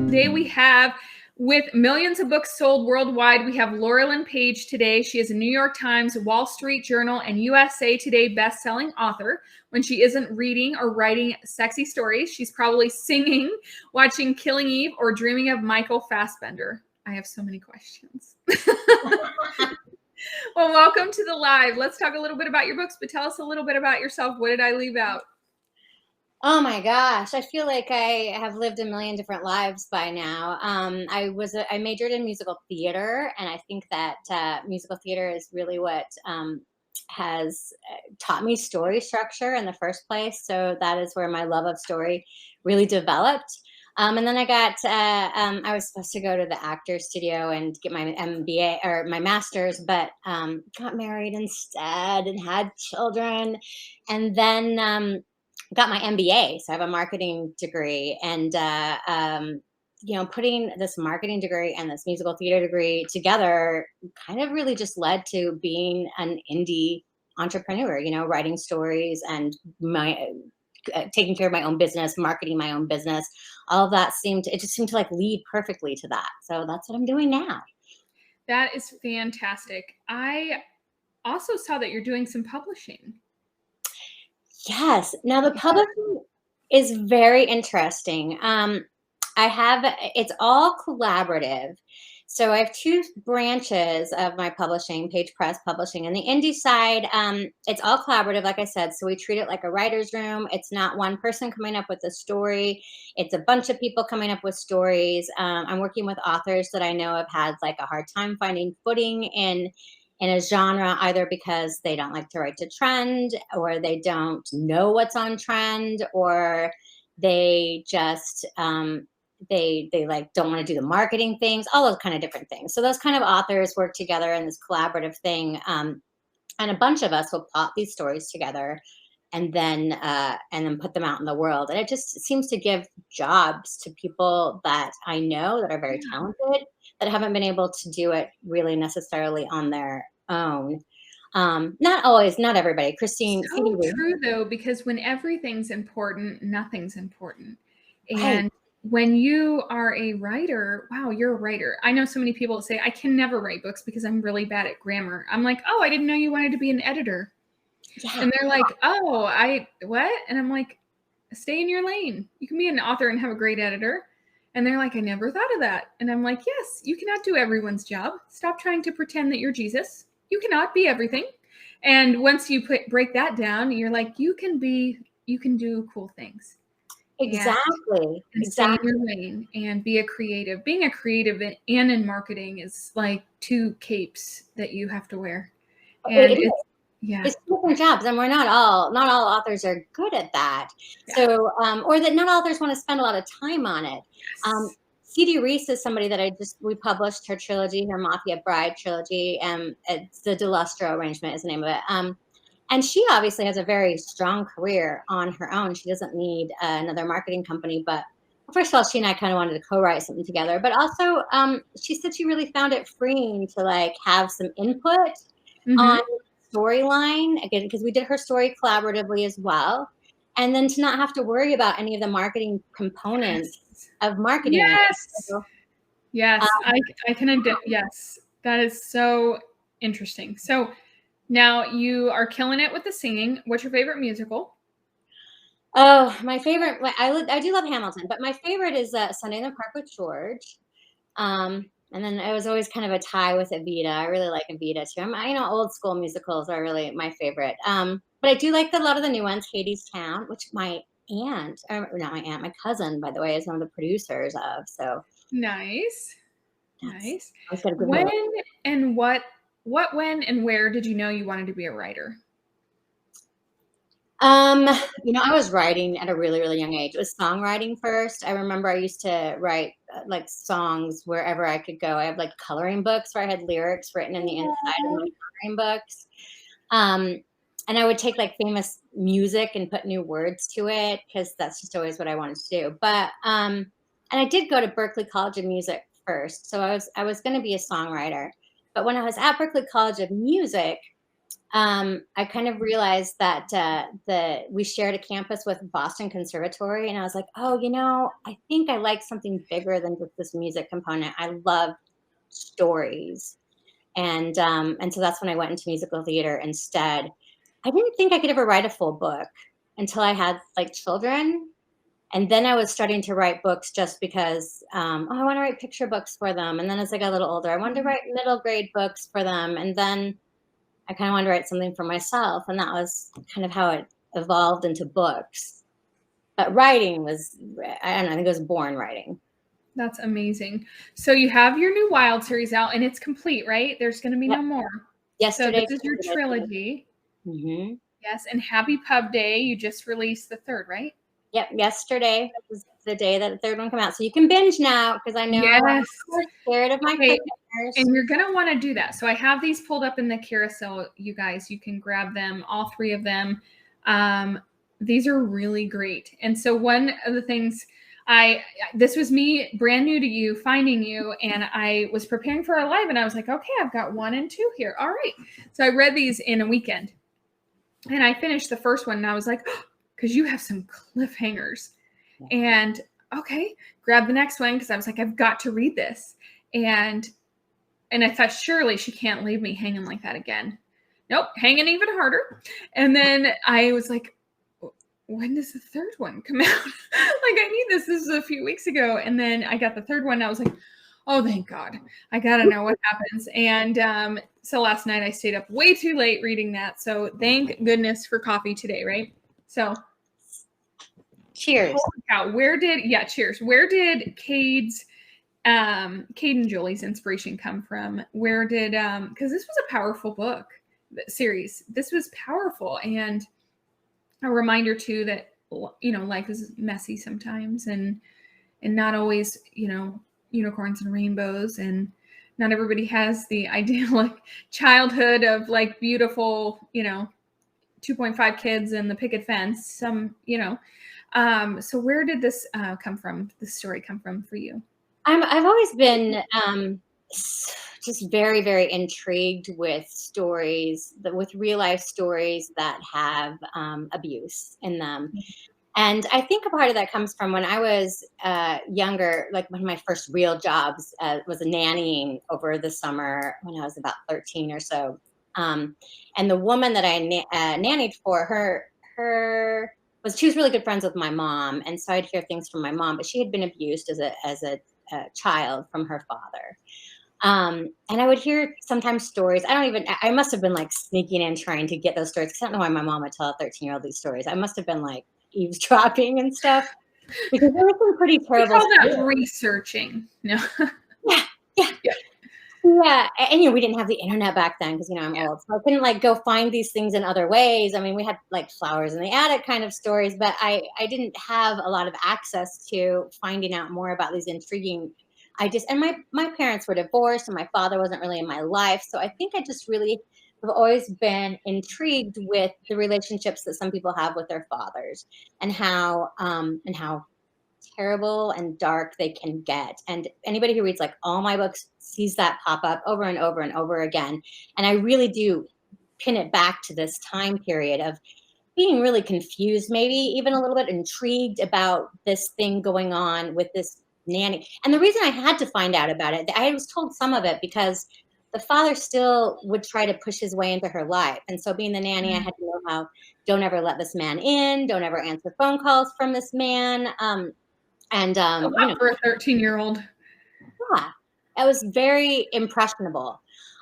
Today we have, with millions of books sold worldwide, we have Laurelin Paige today. She is a New York Times, Wall Street Journal, and USA Today best-selling author. When she isn't reading or writing sexy stories, she's probably singing, watching Killing Eve, or dreaming of Michael Fassbender. I have so many questions. Well, welcome to the live. Let's talk a little bit about your books, but tell us a little bit about yourself. What did I leave out? Oh my gosh, I feel like I have lived a million different lives by now. I majored in musical theater, and I think that musical theater is really what has taught me story structure in the first place. So that is where my love of story really developed. And then I was supposed to go to the actor's studio and get my MBA or my master's, but got married instead and had children. And then got my MBA. So I have a marketing degree, and putting this marketing degree and this musical theater degree together kind of really just led to being an indie entrepreneur. Writing stories and taking care of my own business, marketing my own business. All of that just seemed to like lead perfectly to that. So that's what I'm doing now. That is fantastic. I also saw that you're doing some publishing. Yes. Now the publishing is very interesting. It's all collaborative. So I have two branches of my publishing, Paige Press Publishing, and the indie side. It's all collaborative, like I said. So we treat it like a writer's room. It's not one person coming up with a story. It's a bunch of people coming up with stories. I'm working with authors that I know have had like a hard time finding footing in a genre, either because they don't like to write to trend, or they don't know what's on trend, or they just they like don't want to do the marketing things, all those kind of different things. So those kind of authors work together in this collaborative thing, and a bunch of us will plot these stories together and then put them out in the world. And it just seems to give jobs to people that I know that are very talented, that haven't been able to do it really necessarily on their own. Not always, not everybody. Christine. So true though, because when everything's important, nothing's important. And when you are a writer, wow, you're a writer. I know so many people that say, I can never write books because I'm really bad at grammar. I'm like, oh, I didn't know you wanted to be an editor. Yeah. And they're like, oh, what? And I'm like, stay in your lane. You can be an author and have a great editor. And they're like, I never thought of that. And I'm like, yes, you cannot do everyone's job. Stop trying to pretend that you're Jesus. You cannot be everything. And once you break that down, you're like, you can do cool things. Exactly. And stay in your lane and be a creative. Being a creative and in marketing is like two capes that you have to wear. And it's different jobs, and not all authors are good at that. Yeah. So, or that not all authors want to spend a lot of time on it. Yes. C.D. Reese is somebody that we published her trilogy, her Mafia Bride trilogy. It's the Delustro arrangement is the name of it. And she obviously has a very strong career on her own. She doesn't need another marketing company. But first of all, she and I kind of wanted to co-write something together. But also, she said she really found it freeing to like have some input on storyline, again, because we did her story collaboratively as well. And then to not have to worry about any of the marketing components of marketing. Yes. So, yes. I can, yes, that is so interesting. So now you are killing it with the singing. What's your favorite musical? Oh, my favorite, I do love Hamilton, but my favorite is Sunday in the Park with George. And then it was always kind of a tie with Evita. I really like Evita too. Old school musicals are really my favorite. But I do like a lot of the new ones, Hadestown, which my cousin, by the way, is one of the producers of. So nice. When and when and where did you know you wanted to be a writer? I was writing at a really, really young age. It was songwriting first. I remember I used to write like songs wherever I could go. I have like coloring books where I had lyrics written in the inside of my coloring books. And I would take like famous music and put new words to it because that's just always what I wanted to do. But and I did go to Berklee College of Music first. So I was going to be a songwriter. But when I was at Berklee College of Music, I kind of realized that we shared a campus with Boston Conservatory, and I was like, oh, I think I like something bigger than just this music component. I love stories, and so that's when I went into musical theater instead. I didn't think I could ever write a full book until I had like children. And then I was starting to write books just because, I want to write picture books for them. And then as I got a little older, I wanted to write middle grade books for them. And then I kind of wanted to write something for myself. And that was kind of how it evolved into books. But writing was, I don't know, I think it was born writing. That's amazing. So you have your new Wild series out and it's complete, right? There's going to be Yep. no more. Yesterday. So this is your trilogy. Mm-hmm. Yes. And Happy Pub Day. You just released the third, right? Yep. Yesterday was the day that the third one came out. So you can binge now because I know Yes. I'm scared of my cliffhangers. And you're going to want to do that. So I have these pulled up in the carousel, you guys. You can grab them, all three of them. These are really great. And so one of the things this was me brand new to you, finding you, and I was preparing for our live and I was like, okay, I've got 1 and 2 here. All right. So I read these in a weekend and I finished the first one and I was like, because you have some cliffhangers. And okay, grab the next one because I was like, I've got to read this. And I thought, surely she can't leave me hanging like that again. Nope, hanging even harder. And then I was like, when does the third one come out? Like, I need this. This was a few weeks ago. And then I got the third one. And I was like, oh, thank God. I got to know what happens. And so last night I stayed up way too late reading that. So thank goodness for coffee today, right? So cheers. Cheers. Where did Cade and Julie's inspiration come from? Where did, because this was a powerful book series. This was powerful. And a reminder too that, life is messy sometimes and not always, unicorns and rainbows, and not everybody has the idyllic childhood of like beautiful, 2.5 kids and the picket fence. Some, so where did this come from? This story come from for you? I've always been just very, very intrigued with stories, with real life stories that have abuse in them. And I think a part of that comes from when I was younger, like one of my first real jobs was a nannying over the summer when I was about 13 or so. And the woman that I nannied for, she was really good friends with my mom. And so I'd hear things from my mom, but she had been abused as a child from her father. And I would hear sometimes stories. I must have been like sneaking in trying to get those stories. 'Cause I don't know why my mom would tell a 13-year-old these stories. I must have been like eavesdropping and stuff because there were some pretty terrible. We call that researching. No. Yeah. And we didn't have the internet back then because I'm old. So I couldn't like go find these things in other ways. I mean, we had like flowers in the attic kind of stories, but I didn't have a lot of access to finding out more about these intriguing. And my parents were divorced and my father wasn't really in my life. So I think I just really have always been intrigued with the relationships that some people have with their fathers and how terrible and dark they can get. And anybody who reads like all my books sees that pop up over and over and over again. And I really do pin it back to this time period of being really confused, maybe even a little bit intrigued about this thing going on with this nanny. And the reason I had to find out about it, I was told some of it because the father still would try to push his way into her life. And so being the nanny, I had to know how, don't ever let this man in, don't ever answer phone calls from this man. For a 13-year-old. Yeah, I was very impressionable.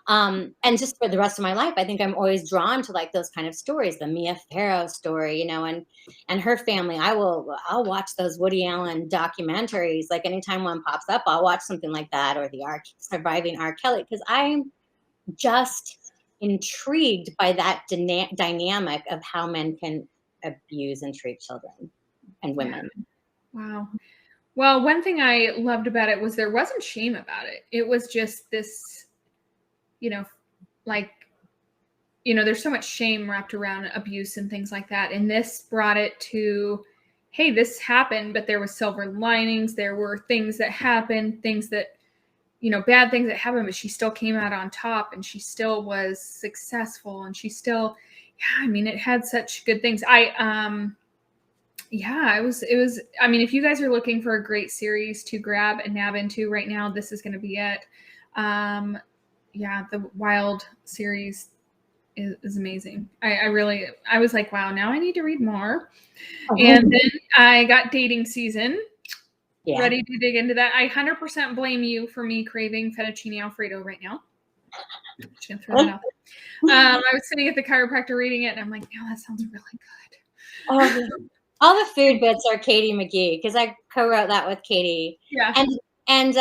And just for the rest of my life, I think I'm always drawn to like those kind of stories, the Mia Farrow story, and her family. I'll watch those Woody Allen documentaries. Like anytime one pops up, I'll watch something like that, or the surviving R. Kelly, because I'm just intrigued by that dynamic of how men can abuse and treat children and women. Wow. Well, one thing I loved about it was there wasn't shame about it. It was just this, there's so much shame wrapped around abuse and things like that. And this brought it to, hey, this happened, but there was silver linings. There were things that happened, things that, bad things that happened, but she still came out on top, and she still was successful, and she still, it had such good things. It was, if you guys are looking for a great series to grab and nab into right now, this is going to be it. The Wild series is amazing. I was like, wow, now I need to read more. And then I got Dating Season. Yeah. Ready to dig into that. I 100% blame you for me craving fettuccine Alfredo right now. I'm just gonna throw that out there. I was sitting at the chiropractor reading it, and I'm like, no, that sounds really good. All the food bits are Katie McGee, because I co-wrote that with Katie. Yeah. And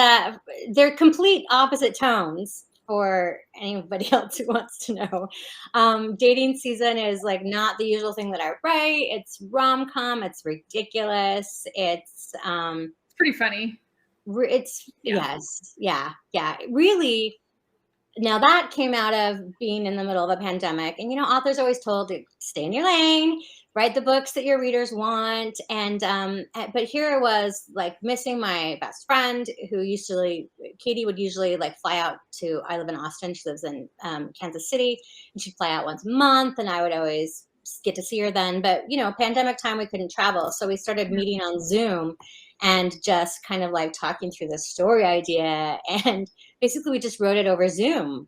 they're complete opposite tones for anybody else who wants to know. Dating Season is like not the usual thing that I write. It's rom-com. It's ridiculous. It's pretty funny. Yes. Really. Now that came out of being in the middle of a pandemic, and authors are always told to stay in your lane, write the books that your readers want, and but here I was like missing my best friend who Katie would usually like fly out to. I live in Austin. She lives in Kansas City, and she'd fly out once a month, and I would always get to see her then. But pandemic time, we couldn't travel, so we started meeting on Zoom and just kind of like talking through the story idea, and basically we just wrote it over Zoom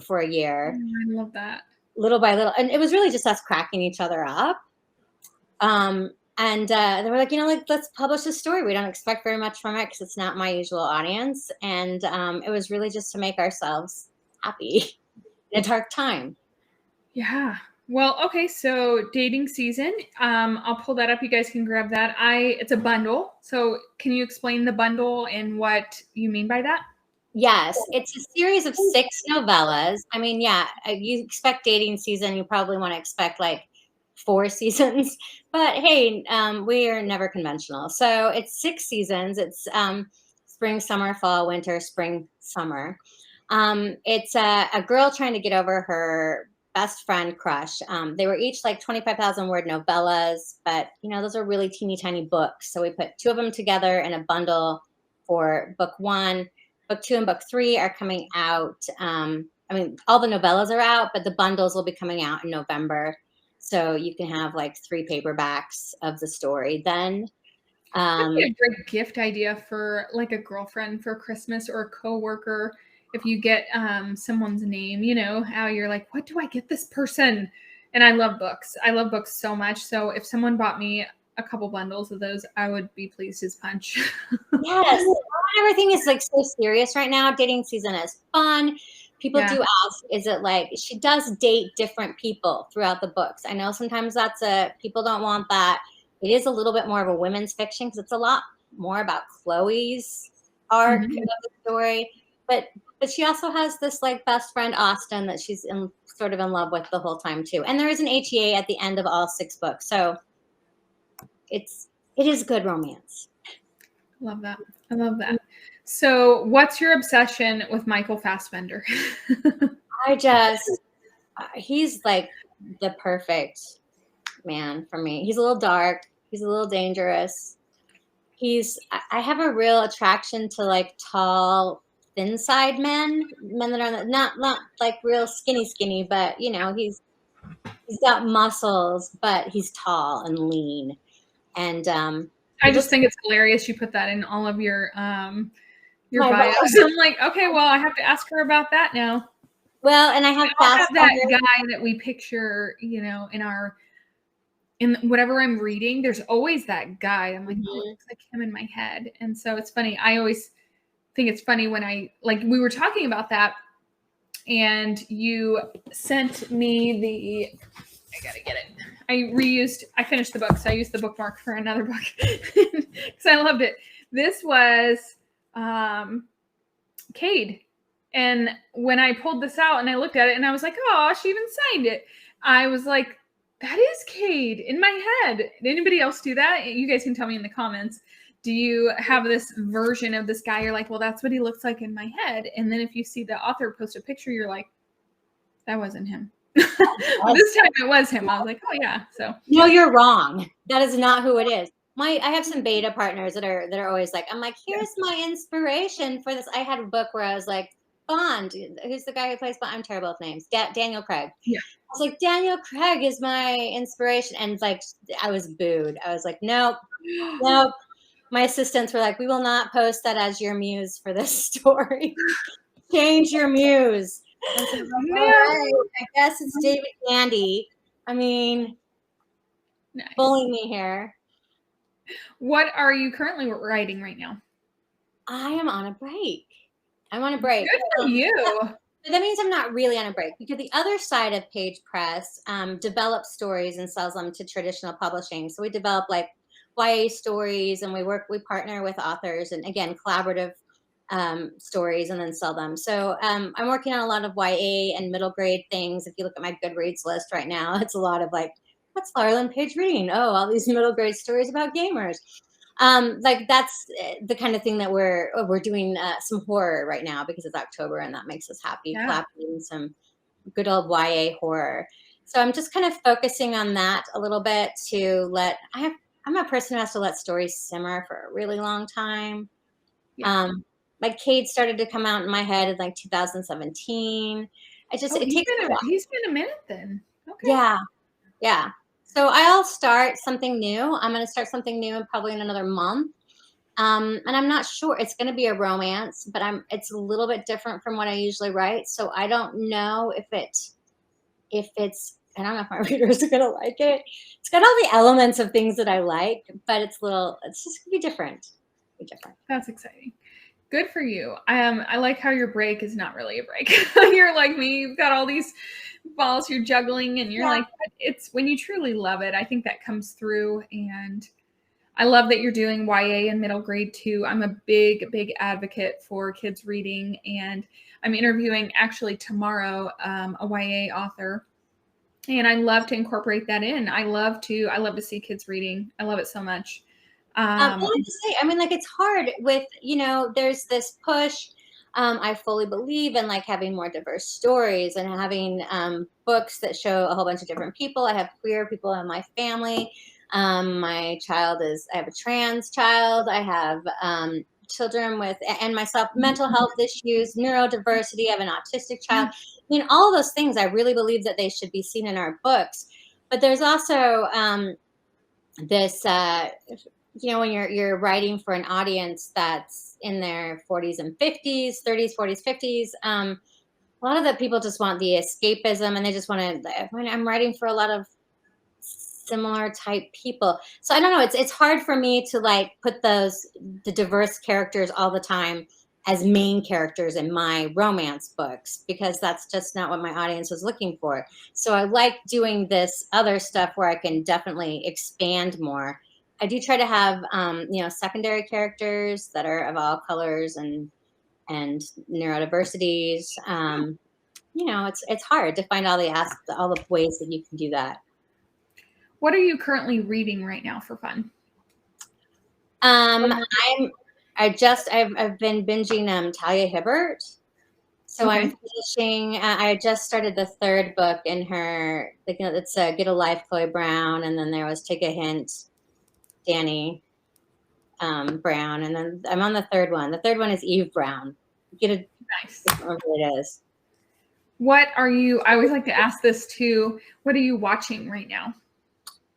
for a year. I love that. Little by little, and it was really just us cracking each other up. And they were like, let's publish a story. We don't expect very much from it because it's not my usual audience, and it was really just to make ourselves happy in a dark time. Yeah. Well, okay, so Dating Season. I'll pull that up. You guys can grab that. It's a bundle. So can you explain the bundle and what you mean by that? Yes, it's a series of 6 novellas. You expect Dating Season, you probably want to expect like 4 seasons, but hey, we are never conventional. So it's 6 seasons. It's spring, summer, fall, winter, spring, summer. It's a girl trying to get over her best friend crush. They were each like 25,000 word novellas, but those are really teeny tiny books. So we put 2 of them together in a bundle for book 1. Book 2 and book 3 are coming out. All the novellas are out, but the bundles will be coming out in November. So you can have like 3 paperbacks of the story then. That'd be a great gift idea for like a girlfriend for Christmas, or a coworker. If you get someone's name, how you're like, what do I get this person? And I love books. I love books so much. So if someone bought me a couple bundles of those, I would be pleased as punch. Yes. Everything is like so serious right now. Dating Season is fun. People do ask, is it like, she does date different people throughout the books. I know sometimes people don't want that. It is a little bit more of a women's fiction because it's a lot more about Chloe's arc of the story. But she also has this like best friend Austin that she's sort of in love with the whole time too. And there is an HEA at the end of all 6 books. So it is good romance. Love that. I love that. So what's your obsession with Michael Fassbender? He's like the perfect man for me. He's a little dark. He's a little dangerous. I have a real attraction to like tall, thin side men that are not like real skinny, but he's got muscles, but he's tall and lean. And I just think it's hilarious you put that in all of your bios. I'm like, okay, well, I have to ask her about that now. Well, and I have that guy that we picture, in whatever I'm reading, there's always that guy. I'm like, oh, it looks like him in my head. And so it's funny. I always think it's funny when we were talking about that, and you sent me I gotta get it. I finished the book, so I used the bookmark for another book because I loved it. This was Cade. And when I pulled this out and I looked at it and I was like, oh, she even signed it. I was like, that is Cade in my head. Did anybody else do that? You guys can tell me in the comments. Do you have this version of this guy? You're like, well, that's what he looks like in my head. And then if you see the author post a picture, you're like, that wasn't him. This time it was him. I was like, oh yeah. So no, you're wrong. That is not who it is. I have some beta partners that are always like, I'm like, Yeah. here's my inspiration for this. I had a book where I was like, Bond, who's the guy who plays Bond? I'm terrible with names. Daniel Craig. Yeah. I was like, Daniel Craig is my inspiration. And like, I was booed. I was like, nope, nope. My assistants were like, we will not post that as your muse for this story. Change your muse. I was like, all No. right, I guess it's David Gandy. I mean, Nice. bullying me here. What are you currently writing right now? I am on a break. I'm on a break. Good for you. That means I'm not really on a break, because the other side of Paige Press develops stories and sells them to traditional publishing. So we develop like YA stories, and we partner with authors, and again, collaborative stories, and then sell them. So I'm working on a lot of YA and middle grade things. If you look at my Goodreads list right now, it's a lot of like, what's Laurelin Paige reading? Oh, all these middle grade stories about gamers. Like that's the kind of thing that we're doing some horror right now because it's October, and that makes us happy. Yeah. Collaborating some good old YA horror. So I'm just kind of focusing on that a little bit I'm a person who has to let stories simmer for a really long time. Yeah. Like Cade started to come out in my head in like 2017. It takes a while. He's been a minute then. Okay. Yeah. Yeah. So I'll start something new. I'm going to start something new probably in another month. And I'm not sure it's going to be a romance, but it's a little bit different from what I usually write. So I don't know if it's, I don't know if my readers are going to like it. It's got all the elements of things that I like, but it's just going to be different. That's exciting. Good for you. I like how your break is not really a break. You're like me. You've got all these balls you're juggling, and you're like, it's when you truly love it. I think that comes through, and I love that you're doing YA and middle grade too. I'm a big advocate for kids reading, and I'm interviewing actually tomorrow a YA author, and I love to incorporate that in. I love to see kids reading. I love it so much. I have to say, I mean, like it's hard with, there's this push. I fully believe in like having more diverse stories and having books that show a whole bunch of different people. I have queer people in my family. I have a trans child. I have children and myself, mental health issues, neurodiversity. I have an autistic child. I mean, all those things, I really believe that they should be seen in our books. But there's also this, when you're writing for an audience that's in their 40s and 50s, 30s, 40s, 50s, a lot of the people just want the escapism, and they just want to, I'm writing for a lot of similar type people. So I don't know, it's hard for me to like put the diverse characters all the time as main characters in my romance books, because that's just not what my audience was looking for. So I like doing this other stuff where I can definitely expand more. I do try to have, secondary characters that are of all colors and neurodiversities. It's hard to find all the ways that you can do that. What are you currently reading right now for fun? I've been binging Talia Hibbert. So okay. I'm finishing. I just started the third book in her. It's Get a Life, Chloe Brown, and then there was Take a Hint, Danny Brown, and then I'm on the third one. The third one is Eve Brown. Nice. I don't remember what it is. What are you? I always like to ask this too. What are you watching right now?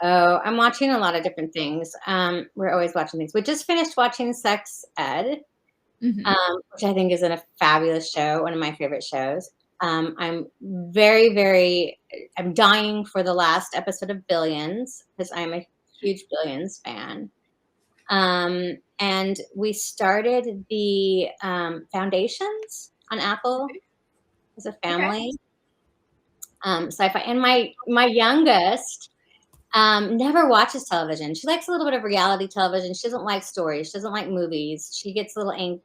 Oh, I'm watching a lot of different things. We're always watching things. We just finished watching Sex Ed, which I think is a fabulous show. One of my favorite shows. I'm I'm dying for the last episode of Billions, because I'm a huge Billions fan. And we started the Foundations on Apple as a family. Sci-fi. And my youngest never watches television. She likes a little bit of reality television. She doesn't like stories. She doesn't like movies. She gets she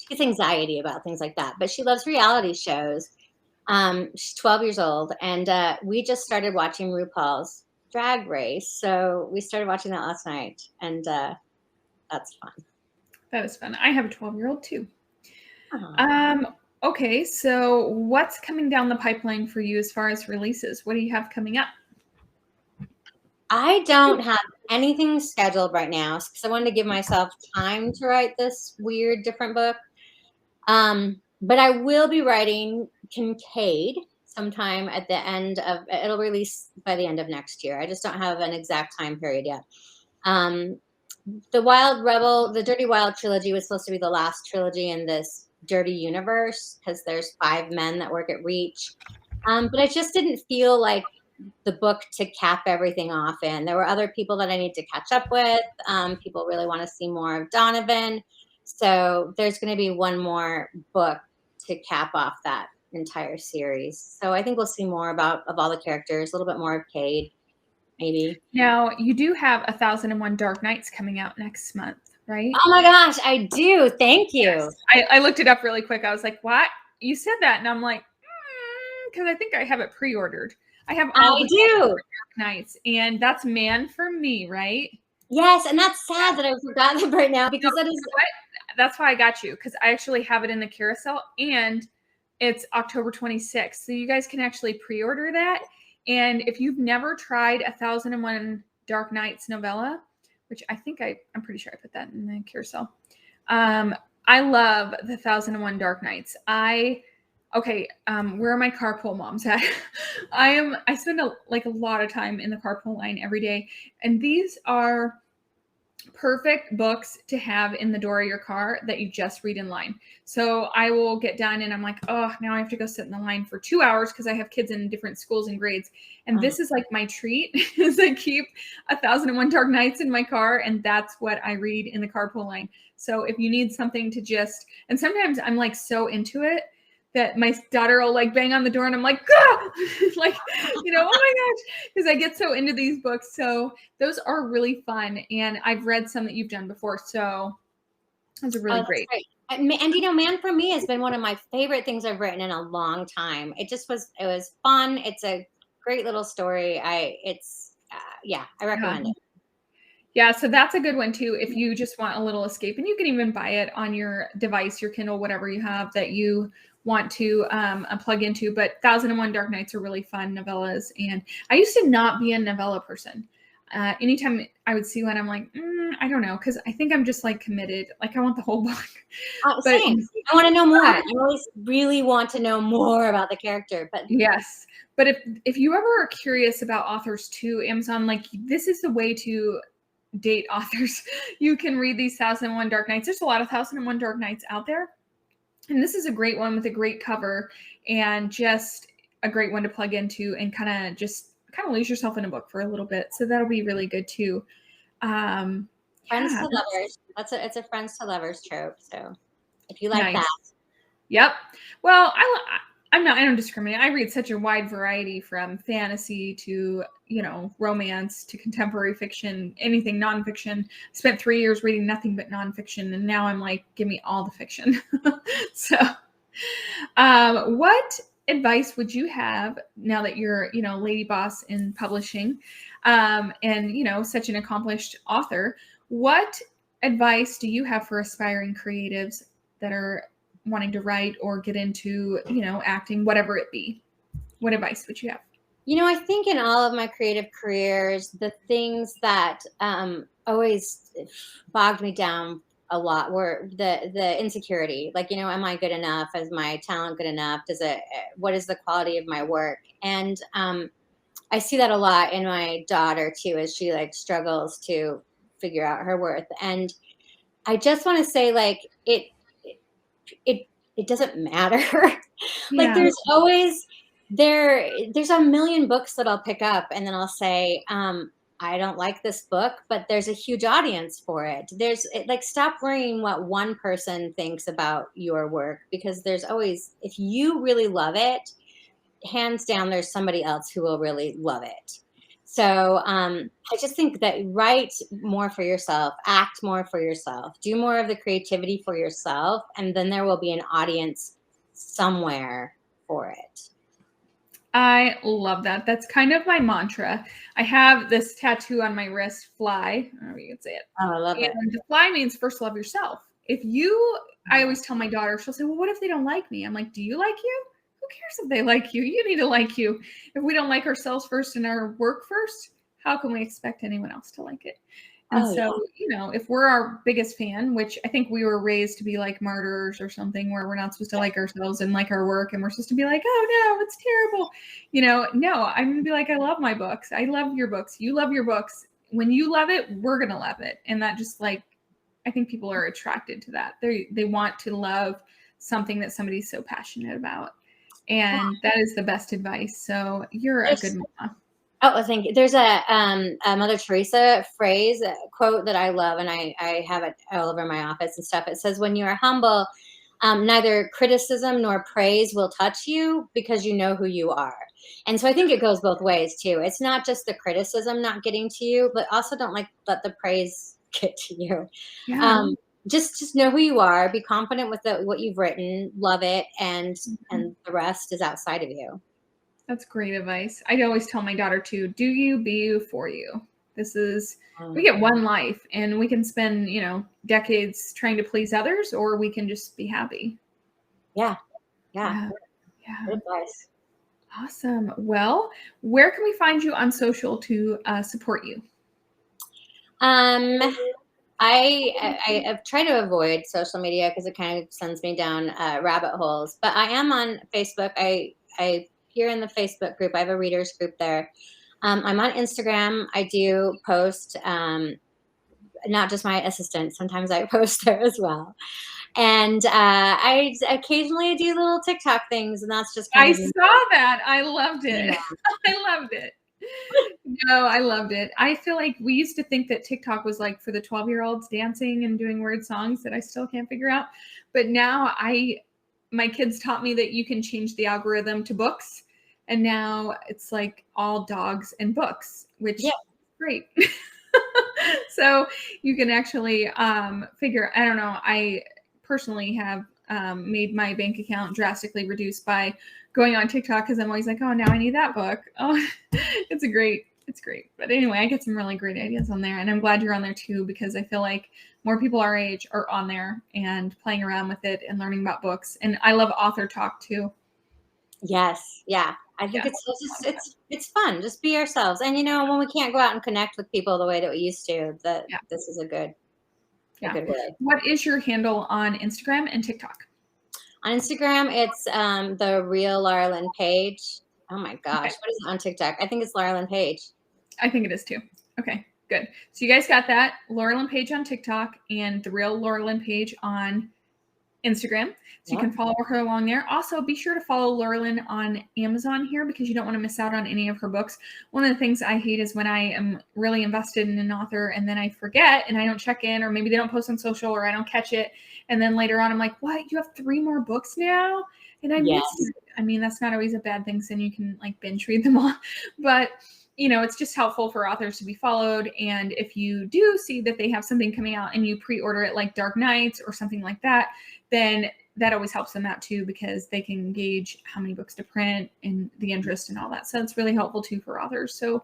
gets anxiety about things like that. But she loves reality shows. She's 12 years old, and we just started watching RuPaul's Drag Race. So we started watching that last night, and that's fun. That is fun. I have a 12-year-old too. Okay, so what's coming down the pipeline for you as far as releases? What do you have coming up? I don't have anything scheduled right now because I wanted to give myself time to write this weird, different book. But I will be writing Kincaid sometime at the end of it'll release by the end of next year. I just don't have an exact time period yet. Um, the Wild Rebel, the Dirty Wild trilogy was supposed to be the last trilogy in this dirty universe because there's 5 men that work at Reach. But I just didn't feel like the book to cap everything off in. There were other people that I need to catch up with. People really want to see more of Donovan. So there's going to be one more book to cap off that entire series. So I think we'll see more of all the characters, a little bit more of Cade, maybe. Now, you do have 1001 Dark Nights coming out next month, right? Oh my gosh, I do. Thank you. Yes. I looked it up really quick. I was like, what? You said that. And I'm like, because I think I have it pre-ordered. I have all the Dark Nights, and that's Man for Me, right? Yes, and that's sad that I forgot that right now because that is what? That's why I got you, because I actually have it in the carousel, and it's October 26th. So you guys can actually pre-order that. And if you've never tried 1001 Dark Nights novella, which I think I'm pretty sure I put that in the carousel. I love the 1001 Dark Nights. Where are my carpool moms at? I spend a lot of time in the carpool line every day, and these are perfect books to have in the door of your car that you just read in line. So I will get done and I'm like, oh, now I have to go sit in the line for 2 hours because I have kids in different schools and grades. And this is like my treat is I keep 1001 Dark Nights in my car, and that's what I read in the carpool line. So if you need something to and sometimes I'm like so into it that my daughter will like bang on the door and I'm like, ah! Like, oh my gosh, because I get so into these books. So those are really fun. And I've read some that you've done before. So those are really great. And Man for Me has been one of my favorite things I've written in a long time. It was fun. It's a great little story. I recommend it. Yeah, so that's a good one too if you just want a little escape, and you can even buy it on your device, your Kindle, whatever you have that you want to plug into. But 1001 Dark Nights are really fun novellas, and I used to not be a novella person. Anytime I would see one, I'm like, I don't know, because I think I'm just like committed. Like I want the whole book. Same. I want to know more. I always really want to know more about the character. But yes, but if you ever are curious about authors too, Amazon, like this is the way to date authors. You can read these 1001 Dark Nights. There's a lot of 1001 Dark Nights out there. And this is a great one with a great cover and just a great one to plug into and kind of lose yourself in a book for a little bit. So that'll be really good too. Friends to lovers. It's a friends to lovers trope. So if you like that. Yep. Well, I don't discriminate. I read such a wide variety from fantasy to, romance to contemporary fiction, anything nonfiction. I spent 3 years reading nothing but nonfiction, and now I'm like, give me all the fiction. So, what advice would you have now that you're, lady boss in publishing, and, such an accomplished author? What advice do you have for aspiring creatives that are wanting to write or get into, acting, whatever it be? What advice would you have? I think in all of my creative careers, the things that always bogged me down a lot were the insecurity. Like, am I good enough? Is my talent good enough? What is the quality of my work? And I see that a lot in my daughter too, as she like struggles to figure out her worth. And I just want to say, like, it doesn't matter. Like there's always there's a million books that I'll pick up and then I'll say, I don't like this book, but there's a huge audience for it. Stop worrying what one person thinks about your work, because there's always, if you really love it, hands down, there's somebody else who will really love it. So I just think that write more for yourself, act more for yourself, do more of the creativity for yourself, and then there will be an audience somewhere for it. I love that. That's kind of my mantra. I have this tattoo on my wrist, fly. I don't know if you can say it. Oh, I love it. And the fly means first love yourself. I always tell my daughter, she'll say, well, what if they don't like me? I'm like, do you like you? Who cares if they like you? You need to like you. If we don't like ourselves first and our work first, how can we expect anyone else to like it? And Oh, so, yeah. if we're our biggest fan, which I think we were raised to be like martyrs or something, where we're not supposed to like ourselves and like our work, and we're supposed to be like, oh no, it's terrible. No, I'm gonna be like, I love my books. I love your books. You love your books. When you love it, we're gonna love it. And that just like, I think people are attracted to that. They want to love something that somebody's so passionate about. And that is the best advice. So you're a good mama. Oh, thank you. There's a Mother Teresa phrase, a quote that I love, and I have it all over my office and stuff. It says, "When you are humble, neither criticism nor praise will touch you because you know who you are." And so I think it goes both ways too. It's not just the criticism not getting to you, but also don't let the praise get to you. Yeah. Um, just know who you are. Be confident with what you've written. Love it, and the rest is outside of you. That's great advice. I always tell my daughter too, do you, be you, for you. We get one life, and we can spend, decades trying to please others, or we can just be happy. Yeah. Yeah. Good advice. Awesome. Well, where can we find you on social to support you? I've tried to avoid social media because it kind of sends me down rabbit holes, but I am on Facebook. I here in the Facebook group, I have a readers group there. I'm on Instagram. I do post, not just my assistant. Sometimes I post there as well. And I occasionally do little TikTok things, and that's just kind I of saw that. I loved it. Yeah. I loved it. No, I loved it. I feel like we used to think that TikTok was like for the 12-year-olds dancing and doing weird songs that I still can't figure out. But now my kids taught me that you can change the algorithm to books. And now it's like all dogs and books, which is great. So you can actually I don't know, I personally have made my bank account drastically reduced by going on TikTok because I'm always like, oh, now I need that book. Oh, it's great. But anyway, I get some really great ideas on there, and I'm glad you're on there too, because I feel like more people our age are on there and playing around with it and learning about books. And I love author talk too. Yes. Yeah. I think it's fun. Just be ourselves. And when we can't go out and connect with people the way that we used to, this is a good way. What is your handle on Instagram and TikTok? On Instagram, it's the real Laurelin Paige. Oh my gosh, Okay. what is it on TikTok? I think it's Laurelin Paige. I think it is too. Okay, good. So you guys got that. Laurelin Paige on TikTok and the real Laurelin Paige on Instagram. So you can follow her along there. Also, be sure to follow Laurelin on Amazon here, because you don't want to miss out on any of her books. One of the things I hate is when I am really invested in an author and then I forget and I don't check in, or maybe they don't post on social, or I don't catch it. And then later on, I'm like, what? You have 3 more books now? And I missed it. I mean, that's not always a bad thing, so you can like binge read them all. But it's just helpful for authors to be followed. And if you do see that they have something coming out and you pre-order it, like Dark Knights or something like that, then that always helps them out too, because they can gauge how many books to print and the interest and all that. So it's really helpful too for authors. So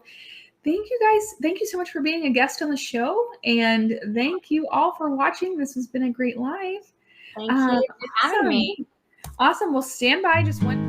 thank you guys. Thank you so much for being a guest on the show. And thank you all for watching. This has been a great live. Thank you for having me. Awesome. Well, stand by just one